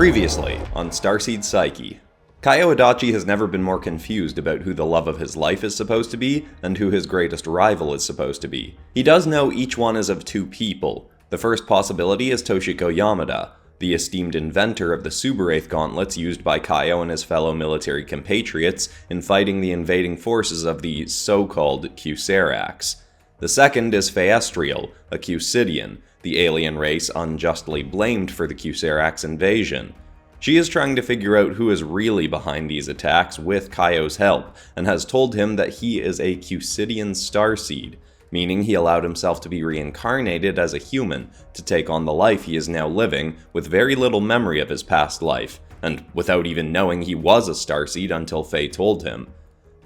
Previously, on Starseed Psyche. Kyo Adachi has never been more confused about who the love of his life is supposed to be, and who his greatest rival is supposed to be. He does know each one is of two people. The first possibility is Toshiko Yamada, the esteemed inventor of the Suberaith Gauntlets used by Kyo and his fellow military compatriots in fighting the invading forces of the so-called Kyuserax. The second is Fayestrial, a Kyusidian, the alien race unjustly blamed for the Kyuserax invasion. She is trying to figure out who is really behind these attacks with Kyo's help, and has told him that he is a Kyusdian Starseed, meaning he allowed himself to be reincarnated as a human to take on the life he is now living with very little memory of his past life, and without even knowing he was a Starseed until Faye told him.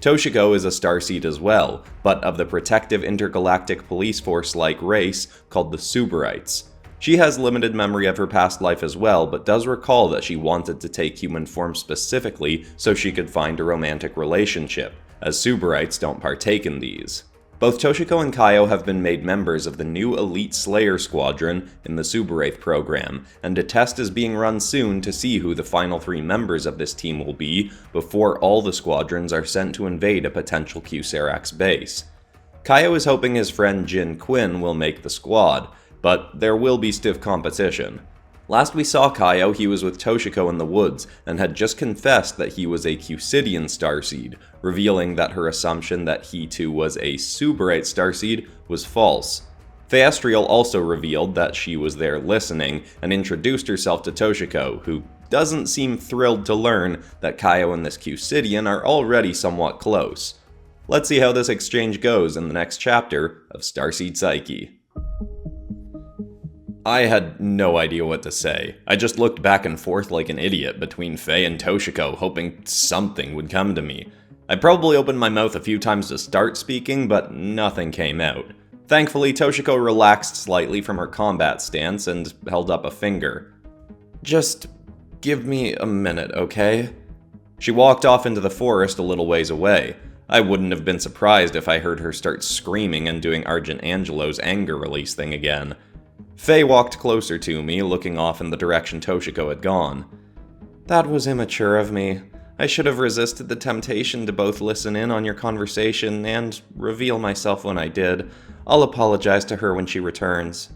Toshiko is a Starseed as well, but of the protective intergalactic police force-like race called the Suberaiths. She has limited memory of her past life as well, but does recall that she wanted to take human form specifically so she could find a romantic relationship, as Suberaiths don't partake in these. Both Toshiko and Kyo have been made members of the new Elite Slayer Squadron in the Suberaith program, and a test is being run soon to see who the final 3 members of this team will be before all the squadrons are sent to invade a potential Kyuserax base. Kyo is hoping his friend Quin will make the squad, but there will be stiff competition. Last we saw Kyo, he was with Toshiko in the woods, and had just confessed that he was a Kyusidian Starseed, revealing that her assumption that he too was a Suberaith Starseed was false. Fayestrial also revealed that she was there listening, and introduced herself to Toshiko, who doesn't seem thrilled to learn that Kyo and this Kyusidian are already somewhat close. Let's see how this exchange goes in the next chapter of Starseed Psyche. I had no idea what to say. I just looked back and forth like an idiot between Faye and Toshiko, hoping something would come to me. I probably opened my mouth a few times to start speaking, but nothing came out. Thankfully, Toshiko relaxed slightly from her combat stance and held up a finger. "Just give me a minute, okay?" She walked off into the forest a little ways away. I wouldn't have been surprised if I heard her start screaming and doing Argent Angelo's anger release thing again. Faye walked closer to me, looking off in the direction Toshiko had gone. "That was immature of me. I should have resisted the temptation to both listen in on your conversation and reveal myself when I did. I'll apologize to her when she returns."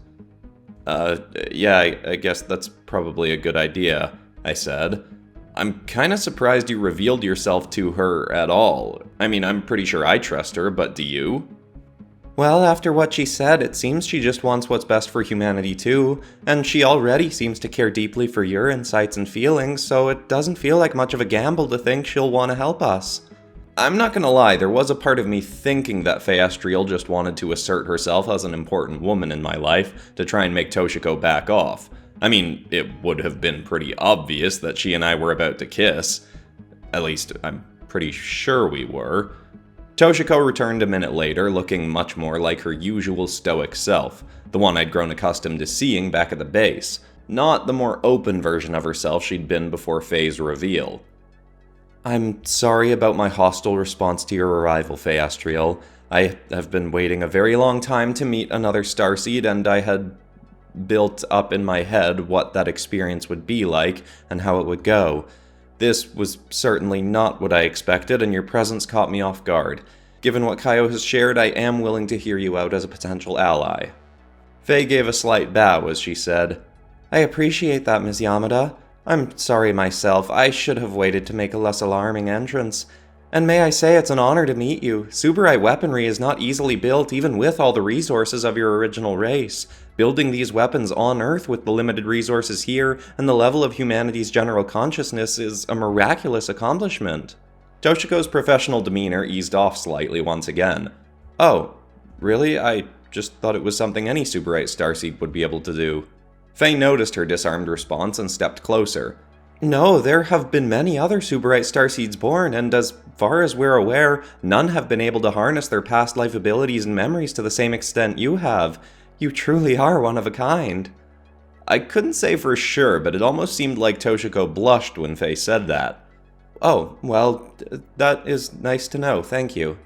Yeah, I guess that's probably a good idea," I said. "I'm kinda surprised you revealed yourself to her at all. I mean, I'm pretty sure I trust her, but do you?" "Well, after what she said, it seems she just wants what's best for humanity too, and she already seems to care deeply for your insights and feelings, so it doesn't feel like much of a gamble to think she'll want to help us." I'm not gonna lie, there was a part of me thinking that Fayestrial just wanted to assert herself as an important woman in my life to try and make Toshiko back off. I mean, it would have been pretty obvious that she and I were about to kiss. At least, I'm pretty sure we were. Toshiko returned a minute later, looking much more like her usual stoic self, the one I'd grown accustomed to seeing back at the base, not the more open version of herself she'd been before Faye's reveal. "I'm sorry about my hostile response to your arrival, Fayestrial. I have been waiting a very long time to meet another Starseed, and I had built up in my head what that experience would be like and how it would go. This was certainly not what I expected, and your presence caught me off guard. Given what Kyo has shared, I am willing to hear you out as a potential ally." Faye gave a slight bow as she said, "I appreciate that, Ms. Yamada. I'm sorry myself. I should have waited to make a less alarming entrance. And may I say it's an honor to meet you. Suberaith weaponry is not easily built, even with all the resources of your original race. Building these weapons on Earth with the limited resources here and the level of humanity's general consciousness is a miraculous accomplishment." Toshiko's professional demeanor eased off slightly once again. "Oh, really? I just thought it was something any Suberaith Starseed would be able to do." Faye noticed her disarmed response and stepped closer. "No, there have been many other Suberaith Starseeds born, and as far as we're aware, none have been able to harness their past life abilities and memories to the same extent you have. You truly are one of a kind." I couldn't say for sure, but it almost seemed like Toshiko blushed when Faye said that. "Oh, well, that is nice to know, thank you."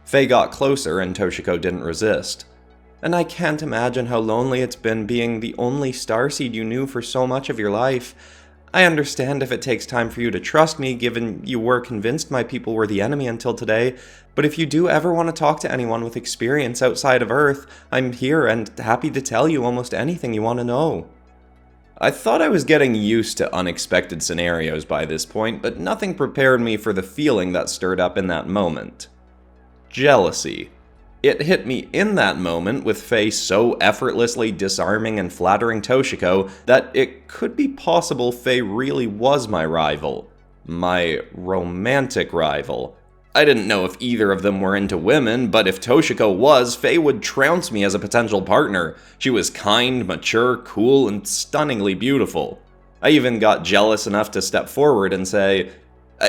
Faye got closer and Toshiko didn't resist. "And I can't imagine how lonely it's been being the only Starseed you knew for so much of your life. I understand if it takes time for you to trust me, given you were convinced my people were the enemy until today, but if you do ever want to talk to anyone with experience outside of Earth, I'm here and happy to tell you almost anything you want to know. I thought I was getting used to unexpected scenarios by this point, but nothing prepared me for the feeling that stirred up in that moment. Jealousy. It hit me in that moment with Faye so effortlessly disarming and flattering Toshiko that it could be possible Faye really was my rival. My romantic rival. I didn't know if either of them were into women, but if Toshiko was, Faye would trounce me as a potential partner. She was kind, mature, cool, and stunningly beautiful. I even got jealous enough to step forward and say,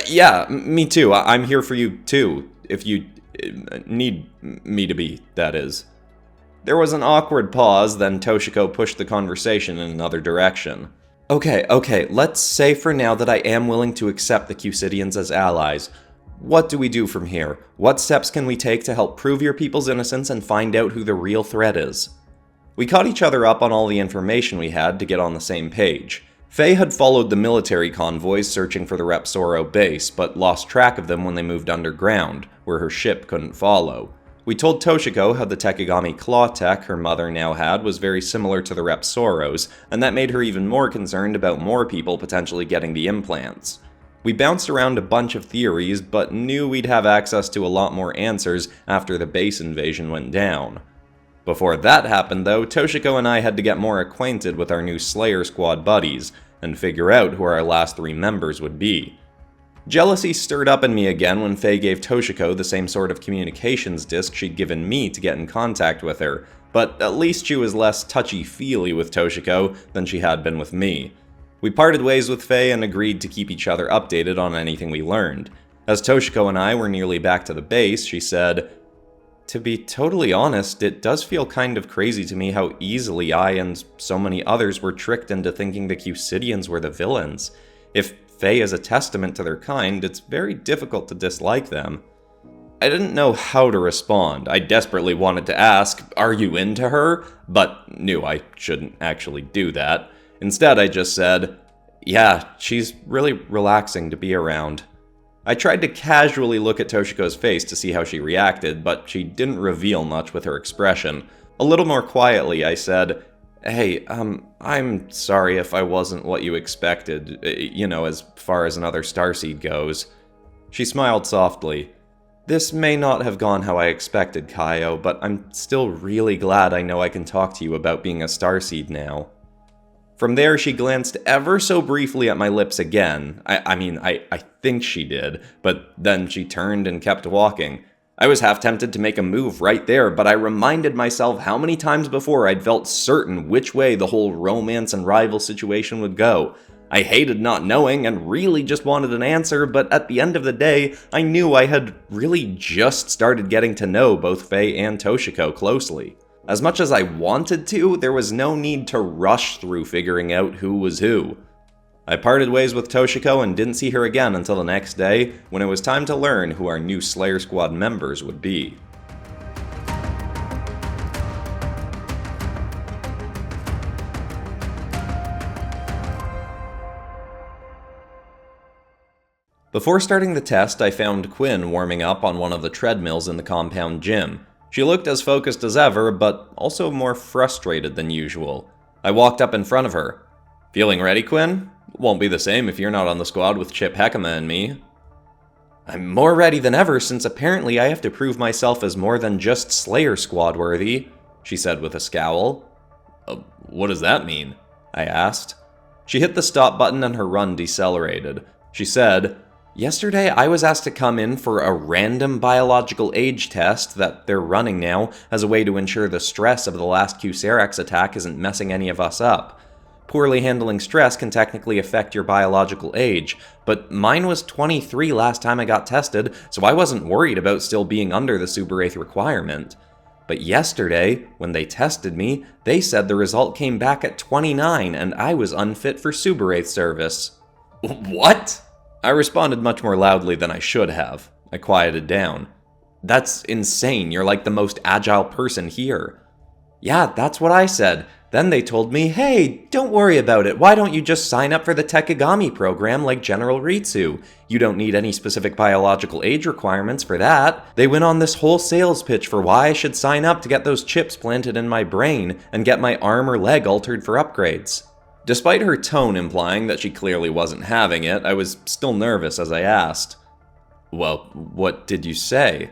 yeah, me too, I'm here for you too, if you need me to be, that is. There was an awkward pause, then Toshiko pushed the conversation in another direction. Okay, let's say for now that I am willing to accept the Kyusidians as allies. What do we do from here? What steps can we take to help prove your people's innocence and find out who the real threat is? We caught each other up on all the information we had to get on the same page. Faye had followed the military convoys searching for the Repsoro base, but lost track of them when they moved underground, where her ship couldn't follow. We told Toshiko how the Tekigami claw tech her mother now had was very similar to the Repsoros, and that made her even more concerned about more people potentially getting the implants. We bounced around a bunch of theories, but knew we'd have access to a lot more answers after the base invasion went down. Before that happened though, Toshiko and I had to get more acquainted with our new Slayer Squad buddies, and figure out who our last 3 members would be. Jealousy stirred up in me again when Faye gave Toshiko the same sort of communications disc she'd given me to get in contact with her, but at least she was less touchy-feely with Toshiko than she had been with me. We parted ways with Faye and agreed to keep each other updated on anything we learned. As Toshiko and I were nearly back to the base, she said, "To be totally honest, it does feel kind of crazy to me how easily I and so many others were tricked into thinking the Kyusidians were the villains. If Faye is a testament to their kind, it's very difficult to dislike them." I didn't know how to respond. I desperately wanted to ask, "Are you into her?" but knew I shouldn't actually do that. Instead, I just said, "Yeah, she's really relaxing to be around." I tried to casually look at Toshiko's face to see how she reacted, but she didn't reveal much with her expression. A little more quietly, I said, "Hey, I'm sorry if I wasn't what you expected, as far as another Starseed goes." She smiled softly. "This may not have gone how I expected, Kyo, but I'm still really glad I know I can talk to you about being a Starseed now." From there, she glanced ever so briefly at my lips again. I think she did, but then she turned and kept walking. I was half tempted to make a move right there, but I reminded myself how many times before I'd felt certain which way the whole romance and rival situation would go. I hated not knowing and really just wanted an answer, but at the end of the day, I knew I had really just started getting to know both Faye and Toshiko closely. As much as I wanted to, there was no need to rush through figuring out who was who. I parted ways with Toshiko and didn't see her again until the next day, when it was time to learn who our new Slayer Squad members would be. Before starting the test, I found Quin warming up on one of the treadmills in the compound gym. She looked as focused as ever, but also more frustrated than usual. I walked up in front of her. "Feeling ready, Quin? Won't be the same if you're not on the squad with Chip Heckama and me." "I'm more ready than ever since apparently I have to prove myself as more than just Slayer Squad worthy," she said with a scowl. What does that mean?" I asked. She hit the stop button and her run decelerated. She said, "Yesterday, I was asked to come in for a random biological age test that they're running now as a way to ensure the stress of the last Kyuserax attack isn't messing any of us up. Poorly handling stress can technically affect your biological age, but mine was 23 last time I got tested, so I wasn't worried about still being under the Suberaith requirement. But yesterday, when they tested me, they said the result came back at 29 and I was unfit for Suberaith service." "What?" I responded much more loudly than I should have. I quieted down. "That's insane. You're like the most agile person here." Yeah, that's what I said. Then they told me, hey, don't worry about it. Why don't you just sign up for the Tekigami program like General Ritsu? You don't need any specific biological age requirements for that. They went on this whole sales pitch for why I should sign up to get those chips planted in my brain and get my arm or leg altered for upgrades. Despite her tone implying that she clearly wasn't having it, I was still nervous as I asked, well, what did you say?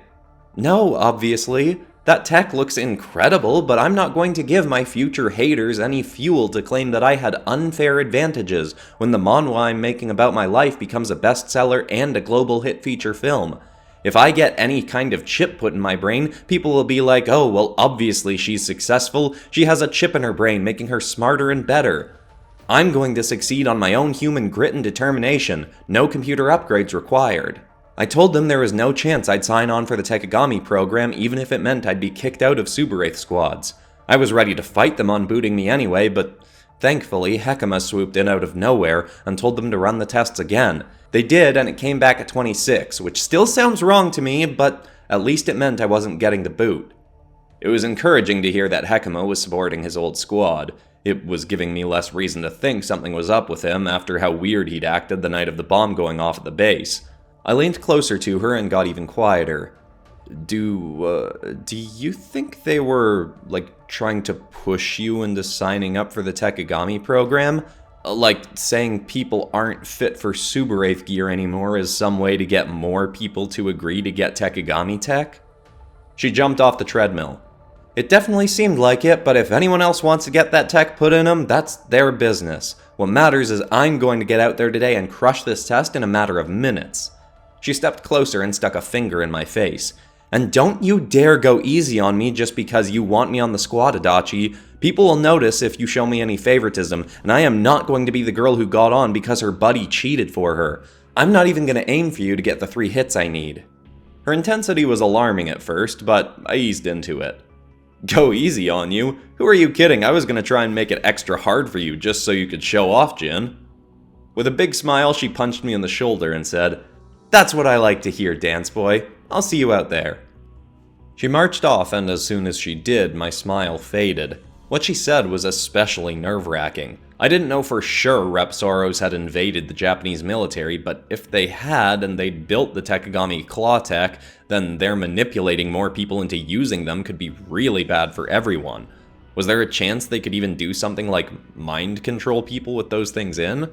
No, obviously. That tech looks incredible, but I'm not going to give my future haters any fuel to claim that I had unfair advantages when the manhwa I'm making about my life becomes a bestseller and a global hit feature film. If I get any kind of chip put in my brain, people will be like, oh, well, obviously she's successful. She has a chip in her brain making her smarter and better. I'm going to succeed on my own human grit and determination. No computer upgrades required. I told them there was no chance I'd sign on for the Tekigami program even if it meant I'd be kicked out of Suberaith squads. I was ready to fight them on booting me anyway, but thankfully Hekima swooped in out of nowhere and told them to run the tests again. They did, and it came back at 26, which still sounds wrong to me, but at least it meant I wasn't getting the boot. It was encouraging to hear that Hekima was supporting his old squad. It was giving me less reason to think something was up with him after how weird he'd acted the night of the bomb going off at the base. I leaned closer to her and got even quieter. Do you think they were, trying to push you into signing up for the Tekigami program? Like, saying people aren't fit for Suberaith gear anymore is some way to get more people to agree to get Tekigami tech? She jumped off the treadmill. It definitely seemed like it, but if anyone else wants to get that tech put in them, that's their business. What matters is I'm going to get out there today and crush this test in a matter of minutes. She stepped closer and stuck a finger in my face. And don't you dare go easy on me just because you want me on the squad, Adachi. People will notice if you show me any favoritism, and I am not going to be the girl who got on because her buddy cheated for her. I'm not even going to aim for you to get the 3 hits I need. Her intensity was alarming at first, but I eased into it. Go easy on you? Who are you kidding? I was going to try and make it extra hard for you just so you could show off, Jin. With a big smile, she punched me in the shoulder and said, "That's what I like to hear, dance boy. I'll see you out there." She marched off, and as soon as she did, my smile faded. What she said was especially nerve-wracking. I didn't know for sure Repsaros had invaded the Japanese military, but if they had and they'd built the Tekigami claw tech, then their manipulating more people into using them could be really bad for everyone. Was there a chance they could even do something like mind control people with those things in?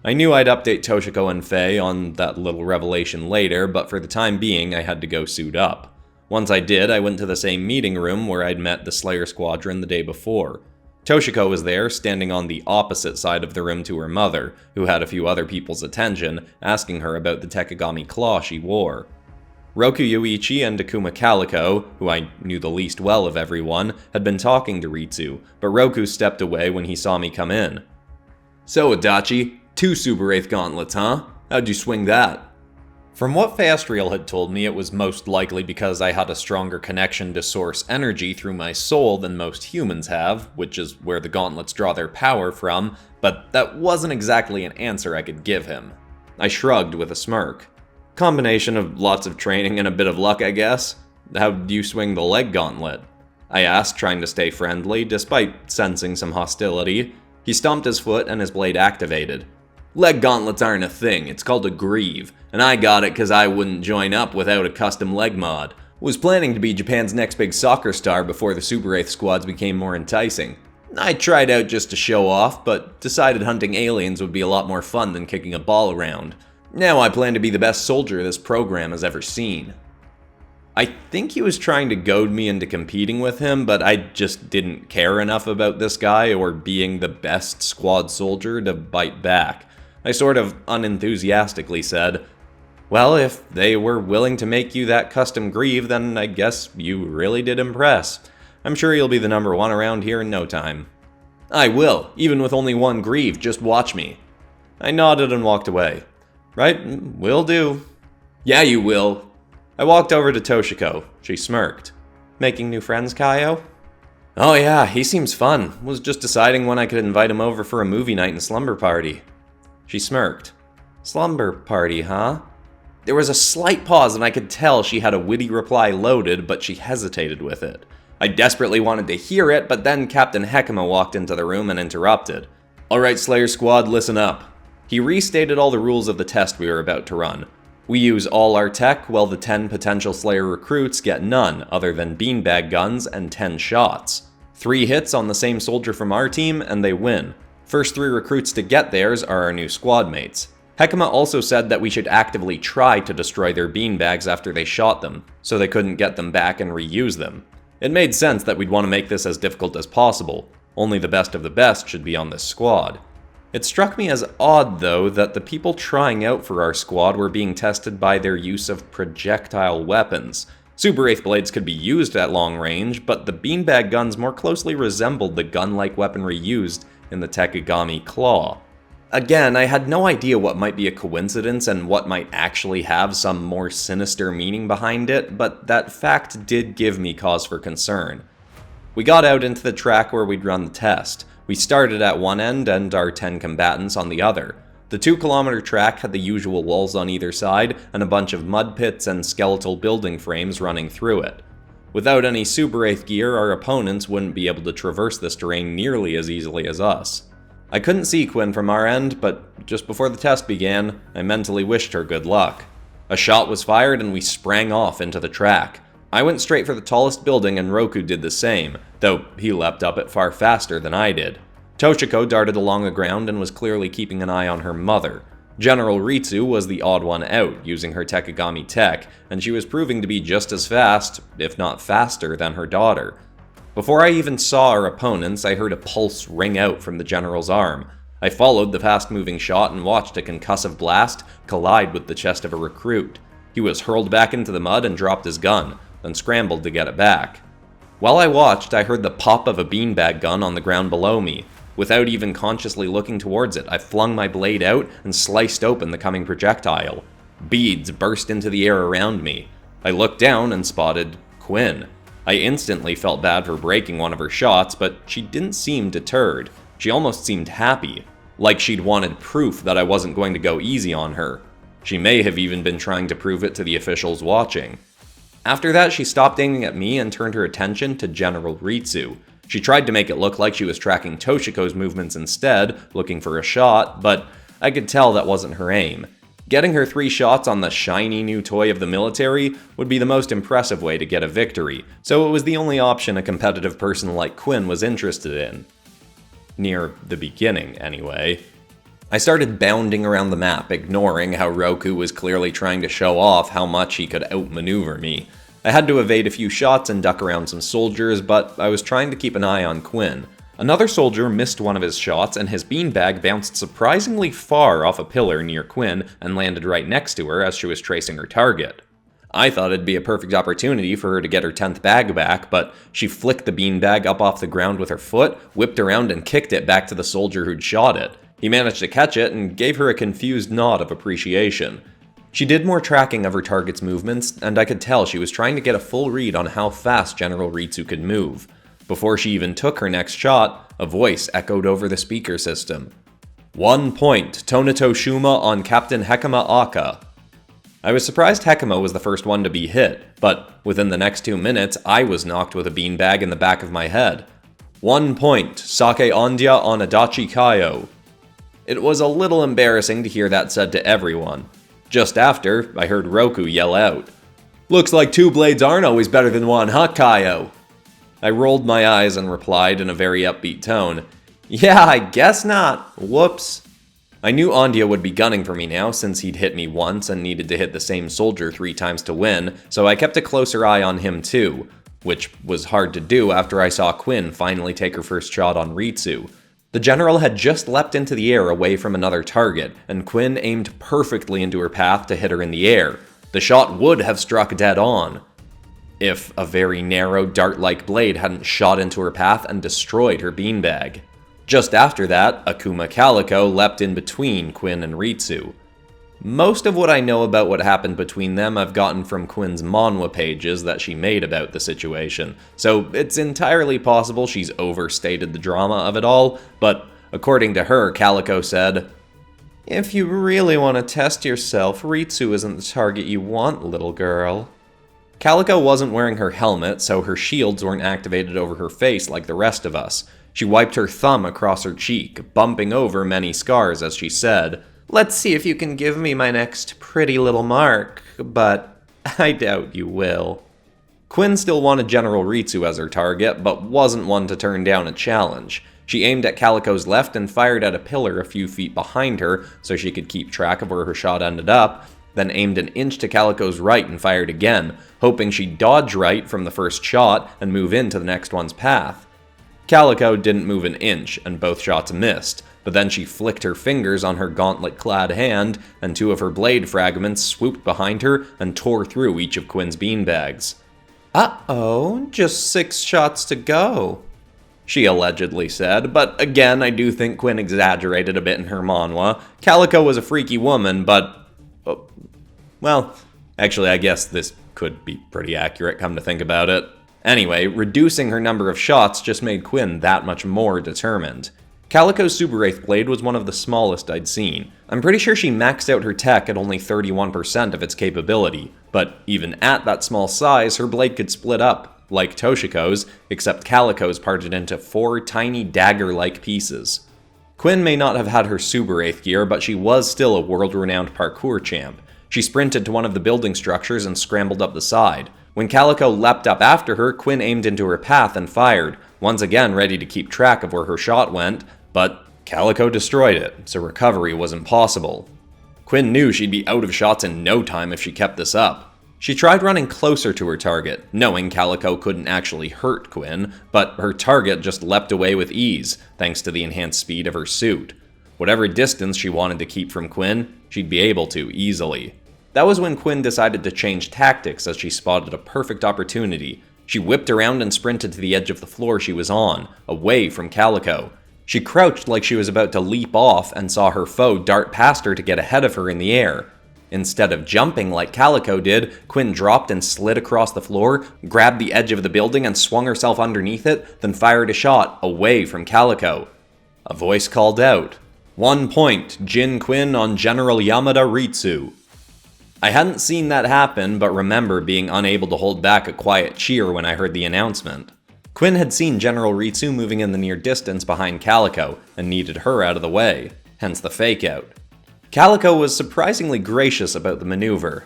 I knew I'd update Toshiko and Faye on that little revelation later, but for the time being I had to go suit up. Once I did, I went to the same meeting room where I'd met the Slayer Squadron the day before. Toshiko was there, standing on the opposite side of the room to her mother, who had a few other people's attention, asking her about the Tekigami claw she wore. Roku Yuichi and Takuma Calico, who I knew the least well of everyone, had been talking to Ritsu, but Roku stepped away when he saw me come in. "So, Adachi, 2 Suberaith Gauntlets, huh? How'd you swing that?" From what Fayestrial had told me, it was most likely because I had a stronger connection to source energy through my soul than most humans have, which is where the gauntlets draw their power from, but that wasn't exactly an answer I could give him. I shrugged with a smirk. "Combination of lots of training and a bit of luck, I guess. How'd you swing the leg gauntlet?" I asked, trying to stay friendly, despite sensing some hostility. He stomped his foot and his blade activated. "Leg gauntlets aren't a thing, it's called a greave, and I got it cause I wouldn't join up without a custom leg mod. Was planning to be Japan's next big soccer star before the Suberaith squads became more enticing. I tried out just to show off, but decided hunting aliens would be a lot more fun than kicking a ball around. Now I plan to be the best soldier this program has ever seen." I think he was trying to goad me into competing with him, but I just didn't care enough about this guy or being the best squad soldier to bite back. I sort of unenthusiastically said, "Well, if they were willing to make you that custom greave, then I guess you really did impress. I'm sure you'll be the number 1 around here in no time." "I will, even with only 1 greave, just watch me." I nodded and walked away. "Right, will do." "Yeah, you will." I walked over to Toshiko. She smirked. "Making new friends, Kaio?" "Oh yeah, he seems fun. Was just deciding when I could invite him over for a movie night and slumber party." She smirked. "Slumber party, huh?" There was a slight pause and I could tell she had a witty reply loaded, but she hesitated with it. I desperately wanted to hear it, but then Captain Hekima walked into the room and interrupted. "Alright, Slayer Squad, listen up." He restated all the rules of the test we were about to run. We use all our tech, while the 10 potential Slayer recruits get none other than beanbag guns and 10 shots. 3 hits on the same soldier from our team, and they win. First 3 recruits to get theirs are our new squad mates. Hekima also said that we should actively try to destroy their beanbags after they shot them, so they couldn't get them back and reuse them. It made sense that we'd want to make this as difficult as possible. Only the best of the best should be on this squad. It struck me as odd, though, that the people trying out for our squad were being tested by their use of projectile weapons. Suberaith blades could be used at long range, but the beanbag guns more closely resembled the gun-like weaponry used in the Tekigami Claw. Again, I had no idea what might be a coincidence and what might actually have some more sinister meaning behind it, but that fact did give me cause for concern. We got out into the track where we'd run the test. We started at one end and our 10 combatants on the other. The 2-kilometer track had the usual walls on either side and a bunch of mud pits and skeletal building frames running through it. Without any Suberaith gear, our opponents wouldn't be able to traverse this terrain nearly as easily as us. I couldn't see Quin from our end, but just before the test began, I mentally wished her good luck. A shot was fired and we sprang off into the track. I went straight for the tallest building and Roku did the same, though he leapt up it far faster than I did. Toshiko darted along the ground and was clearly keeping an eye on her mother. General Ritsu was the odd one out, using her Tekigami tech, and she was proving to be just as fast, if not faster, than her daughter. Before I even saw our opponents, I heard a pulse ring out from the general's arm. I followed the fast-moving shot and watched a concussive blast collide with the chest of a recruit. He was hurled back into the mud and dropped his gun, then scrambled to get it back. While I watched, I heard the pop of a beanbag gun on the ground below me. Without even consciously looking towards it, I flung my blade out and sliced open the coming projectile. Beads burst into the air around me. I looked down and spotted Quin. I instantly felt bad for breaking one of her shots, but she didn't seem deterred. She almost seemed happy, like she'd wanted proof that I wasn't going to go easy on her. She may have even been trying to prove it to the officials watching. After that, she stopped aiming at me and turned her attention to General Ritsu. She tried to make it look like she was tracking Toshiko's movements instead, looking for a shot, but I could tell that wasn't her aim. Getting her 3 shots on the shiny new toy of the military would be the most impressive way to get a victory, so it was the only option a competitive person like Quin was interested in. Near the beginning, anyway. I started bounding around the map, ignoring how Roku was clearly trying to show off how much he could outmaneuver me. I had to evade a few shots and duck around some soldiers, but I was trying to keep an eye on Quin. Another soldier missed one of his shots and his beanbag bounced surprisingly far off a pillar near Quin and landed right next to her as she was tracing her target. I thought it'd be a perfect opportunity for her to get her 10th bag back, but she flicked the beanbag up off the ground with her foot, whipped around and kicked it back to the soldier who'd shot it. He managed to catch it and gave her a confused nod of appreciation. She did more tracking of her target's movements, and I could tell she was trying to get a full read on how fast General Ritsu could move. Before she even took her next shot, a voice echoed over the speaker system. 1 point, Tonato Shuma on Captain Hekima Aka. I was surprised Hekima was the first one to be hit, but within the next 2 minutes, I was knocked with a beanbag in the back of my head. 1 point, Sake Ondya on Adachi Kaio. It was a little embarrassing to hear that said to everyone. Just after, I heard Roku yell out, "Looks like 2 blades aren't always better than 1, huh, Kaio?" I rolled my eyes and replied in a very upbeat tone, "Yeah, I guess not. Whoops." I knew Ondya would be gunning for me now since he'd hit me once and needed to hit the same soldier 3 times to win, so I kept a closer eye on him too, which was hard to do after I saw Quin finally take her first shot on Ritsu. The general had just leapt into the air away from another target, and Quin aimed perfectly into her path to hit her in the air. The shot would have struck dead on, if a very narrow dart-like blade hadn't shot into her path and destroyed her beanbag. Just after that, Akuma Calico leapt in between Quin and Ritsu. Most of what I know about what happened between them I've gotten from Quin's manhwa pages that she made about the situation, so it's entirely possible she's overstated the drama of it all, but according to her, Calico said, "If you really want to test yourself, Ritsu isn't the target you want, little girl." Calico wasn't wearing her helmet, so her shields weren't activated over her face like the rest of us. She wiped her thumb across her cheek, bumping over many scars as she said, "Let's see if you can give me my next pretty little mark, but I doubt you will." Quin still wanted General Ritsu as her target, but wasn't one to turn down a challenge. She aimed at Calico's left and fired at a pillar a few feet behind her so she could keep track of where her shot ended up, then aimed an inch to Calico's right and fired again, hoping she'd dodge right from the first shot and move into the next one's path. Calico didn't move an inch, and both shots missed, but then she flicked her fingers on her gauntlet-clad hand, and 2 of her blade fragments swooped behind her and tore through each of Quin's beanbags. "Uh-oh, just 6 shots to go," she allegedly said, but again, I do think Quin exaggerated a bit in her manhwa. Calico was a freaky woman, but well, actually, I guess this could be pretty accurate, come to think about it. Anyway, reducing her number of shots just made Quin that much more determined. Calico's Suberaith blade was one of the smallest I'd seen. I'm pretty sure she maxed out her tech at only 31% of its capability, but even at that small size, her blade could split up, like Toshiko's, except Calico's parted into 4 tiny dagger-like pieces. Quin may not have had her Suberaith gear, but she was still a world-renowned parkour champ. She sprinted to one of the building structures and scrambled up the side. When Calico leapt up after her, Quin aimed into her path and fired, once again ready to keep track of where her shot went, but Calico destroyed it, so recovery was impossible. Quin knew she'd be out of shots in no time if she kept this up. She tried running closer to her target, knowing Calico couldn't actually hurt Quin, but her target just leapt away with ease, thanks to the enhanced speed of her suit. Whatever distance she wanted to keep from Quin, she'd be able to easily. That was when Quin decided to change tactics as she spotted a perfect opportunity. She whipped around and sprinted to the edge of the floor she was on, away from Calico. She crouched like she was about to leap off and saw her foe dart past her to get ahead of her in the air. Instead of jumping like Calico did, Quin dropped and slid across the floor, grabbed the edge of the building and swung herself underneath it, then fired a shot away from Calico. A voice called out, "1 point, Jin Quin on General Yamada Ritsu." I hadn't seen that happen, but remember being unable to hold back a quiet cheer when I heard the announcement. Quin had seen General Ritsu moving in the near distance behind Calico, and needed her out of the way, hence the fake-out. Calico was surprisingly gracious about the maneuver.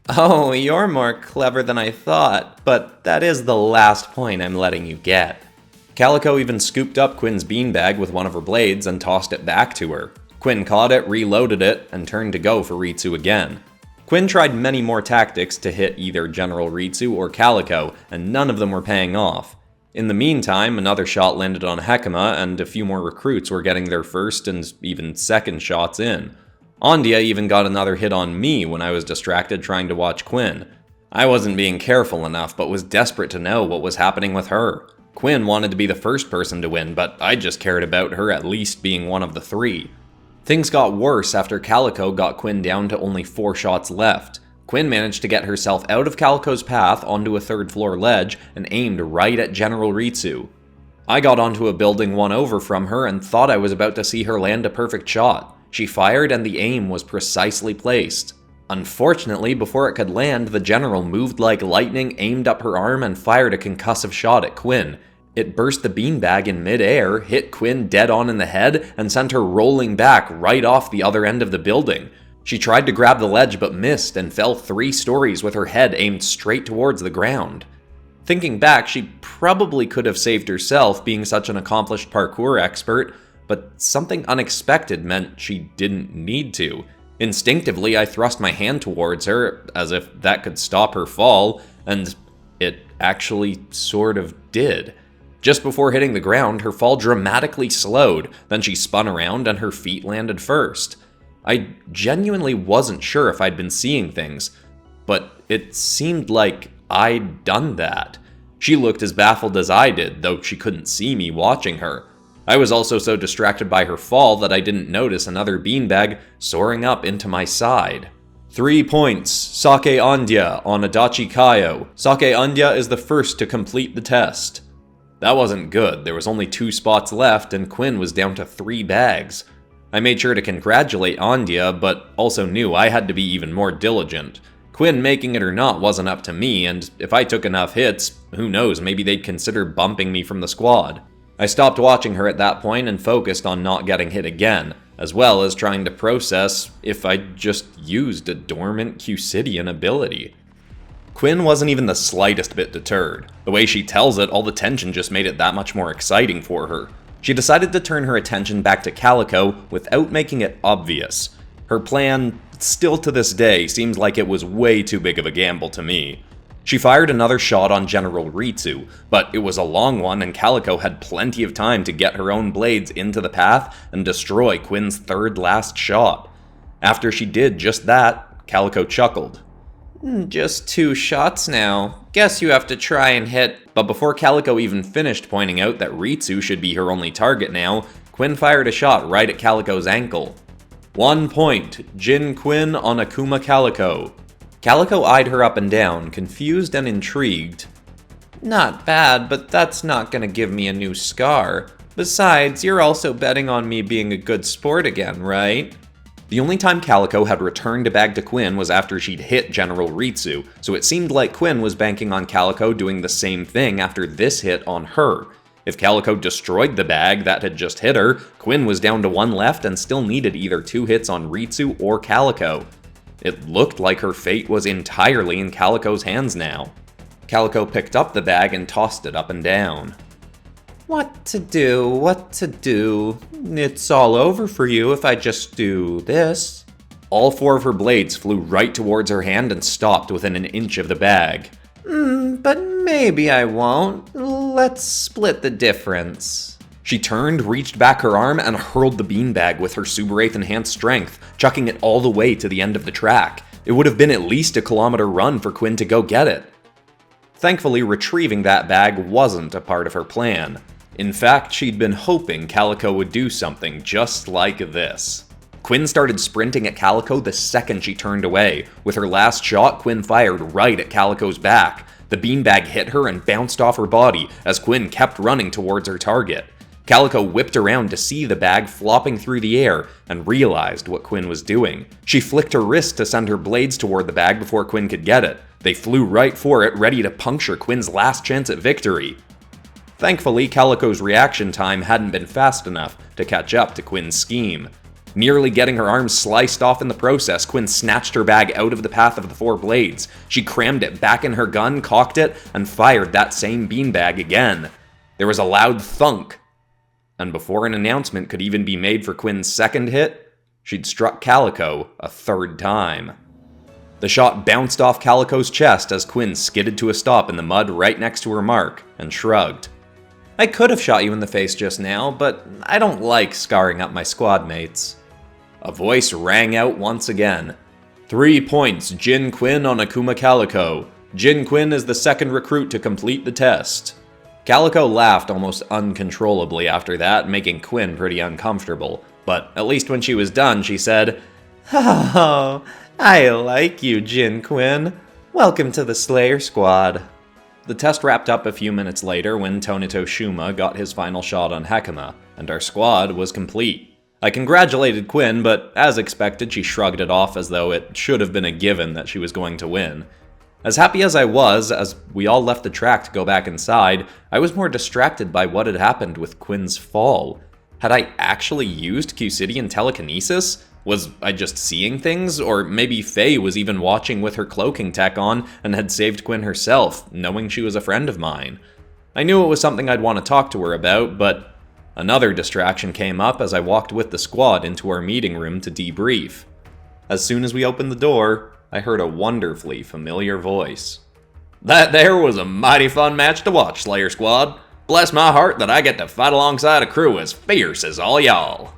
"Oh, you're more clever than I thought, but that is the last point I'm letting you get." Calico even scooped up Quin's beanbag with one of her blades and tossed it back to her. Quin caught it, reloaded it, and turned to go for Ritsu again. Quin tried many more tactics to hit either General Ritsu or Calico, and none of them were paying off. In the meantime, another shot landed on Hekima, and a few more recruits were getting their first and even second shots in. Ondia even got another hit on me when I was distracted trying to watch Quin. I wasn't being careful enough, but was desperate to know what was happening with her. Quin wanted to be the first person to win, but I just cared about her at least being one of the 3. Things got worse after Calico got Quin down to only 4 shots left. Quin managed to get herself out of Calico's path onto a 3rd floor ledge and aimed right at General Ritsu. I got onto a building 1 over from her and thought I was about to see her land a perfect shot. She fired and the aim was precisely placed. Unfortunately, before it could land, the general moved like lightning, aimed up her arm, and fired a concussive shot at Quin. It burst the beanbag in mid-air, hit Quin dead on in the head, and sent her rolling back right off the other end of the building. She tried to grab the ledge but missed and fell 3 stories with her head aimed straight towards the ground. Thinking back, she probably could have saved herself being such an accomplished parkour expert, but something unexpected meant she didn't need to. Instinctively, I thrust my hand towards her, as if that could stop her fall, and it actually sort of did. Just before hitting the ground, her fall dramatically slowed, then she spun around and her feet landed first. I genuinely wasn't sure if I'd been seeing things, but it seemed like I'd done that. She looked as baffled as I did, though she couldn't see me watching her. I was also so distracted by her fall that I didn't notice another beanbag soaring up into my side. 3 points, Sake Andya on Adachi Kaio. Sake Andya is the first to complete the test. That wasn't good. There was only 2 spots left, and Quin was down to 3 bags. I made sure to congratulate Andya, but also knew I had to be even more diligent. Quin making it or not wasn't up to me, and if I took enough hits, who knows, maybe they'd consider bumping me from the squad. I stopped watching her at that point and focused on not getting hit again, as well as trying to process if I just used a dormant Kyusidian ability. Quin wasn't even the slightest bit deterred. The way she tells it, all the tension just made it that much more exciting for her. She decided to turn her attention back to Calico without making it obvious. Her plan, still to this day, seems like it was way too big of a gamble to me. She fired another shot on General Ritsu, but it was a long one and Calico had plenty of time to get her own blades into the path and destroy Quin's third last shot. After she did just that, Calico chuckled. Just 2 shots now. Guess you have to try and hit. But before Calico even finished pointing out that Ritsu should be her only target now, Quin fired a shot right at Calico's ankle. 1 point, Jin Quin on Akuma Calico. Calico eyed her up and down, confused and intrigued. Not bad, but that's not gonna give me a new scar. Besides, you're also betting on me being a good sport again, right? The only time Calico had returned a bag to Quin was after she'd hit General Ritsu, so it seemed like Quin was banking on Calico doing the same thing after this hit on her. If Calico destroyed the bag that had just hit her, Quin was down to 1 left and still needed either 2 hits on Ritsu or Calico. It looked like her fate was entirely in Calico's hands now. Calico picked up the bag and tossed it up and down. What to do, what to do? It's all over for you if I just do this. All 4 of her blades flew right towards her hand and stopped within an inch of the bag. But maybe I won't. Let's split the difference. She turned, reached back her arm, and hurled the beanbag with her Suberaith enhanced strength, chucking it all the way to the end of the track. It would have been at least a kilometer run for Quin to go get it. Thankfully, retrieving that bag wasn't a part of her plan. In fact, she'd been hoping Calico would do something just like this. Quin started sprinting at Calico the second she turned away. With her last shot, Quin fired right at Calico's back. The beanbag hit her and bounced off her body as Quin kept running towards her target. Calico whipped around to see the bag flopping through the air and realized what Quin was doing. She flicked her wrist to send her blades toward the bag before Quin could get it. They flew right for it, ready to puncture Quin's last chance at victory. Thankfully, Calico's reaction time hadn't been fast enough to catch up to Quin's scheme. Nearly getting her arms sliced off in the process, Quin snatched her bag out of the path of the 4 blades. She crammed it back in her gun, cocked it, and fired that same beanbag again. There was a loud thunk, and before an announcement could even be made for Quin's second hit, she'd struck Calico a 3rd time. The shot bounced off Calico's chest as Quin skidded to a stop in the mud right next to her mark and shrugged. I could have shot you in the face just now, but I don't like scarring up my squad mates. A voice rang out once again. 3 points, Jin Quin on Akuma Calico. Jin Quin is the 2nd recruit to complete the test. Calico laughed almost uncontrollably after that, making Quin pretty uncomfortable. But at least when she was done, she said, "Oh, I like you, Jin Quin. Welcome to the Slayer Squad." The test wrapped up a few minutes later when Tonito Shuma got his final shot on Hekima, and our squad was complete. I congratulated Quin, but as expected, she shrugged it off as though it should have been a given that she was going to win. As happy as I was, as we all left the track to go back inside, I was more distracted by what had happened with Quin's fall. Had I actually used Kyusidian telekinesis? Was I just seeing things? Or maybe Faye was even watching with her cloaking tech on and had saved Quin herself, knowing she was a friend of mine. I knew it was something I'd want to talk to her about, but another distraction came up as I walked with the squad into our meeting room to debrief. As soon as we opened the door, I heard a wonderfully familiar voice. "That there was a mighty fun match to watch, Slayer Squad. Bless my heart that I get to fight alongside a crew as fierce as all y'all."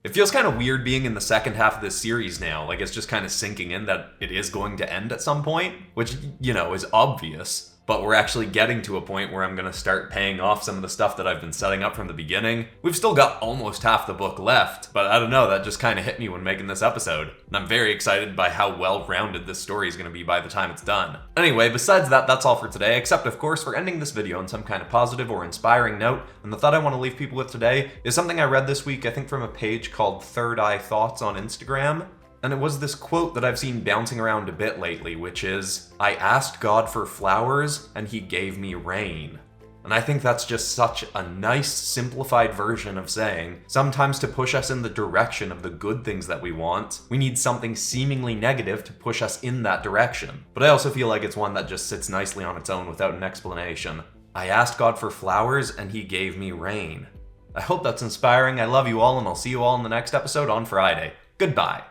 It feels kind of weird being in the second half of this series now. Like, it's just kind of sinking in that it is going to end at some point, which, you know, is obvious. but we're actually getting to a point where I'm going to start paying off some of the stuff that I've been setting up from the beginning. We've still got almost half the book left, but I don't know, that just kind of hit me when making this episode. And I'm very excited by how well-rounded this story is going to be by the time it's done. Anyway, besides that, that's all for today, except of course for ending this video on some kind of positive or inspiring note. And the thought I want to leave people with today is something I read this week, I think from a page called Third Eye Thoughts on Instagram. And it was this quote that I've seen bouncing around a bit lately, which is, "I asked God for flowers, and he gave me rain." And I think that's just such a nice, simplified version of saying, sometimes to push us in the direction of the good things that we want, we need something seemingly negative to push us in that direction. But I also feel like it's one that just sits nicely on its own without an explanation. I asked God for flowers, and he gave me rain. I hope that's inspiring. I love you all, and I'll see you all in the next episode on Friday. Goodbye.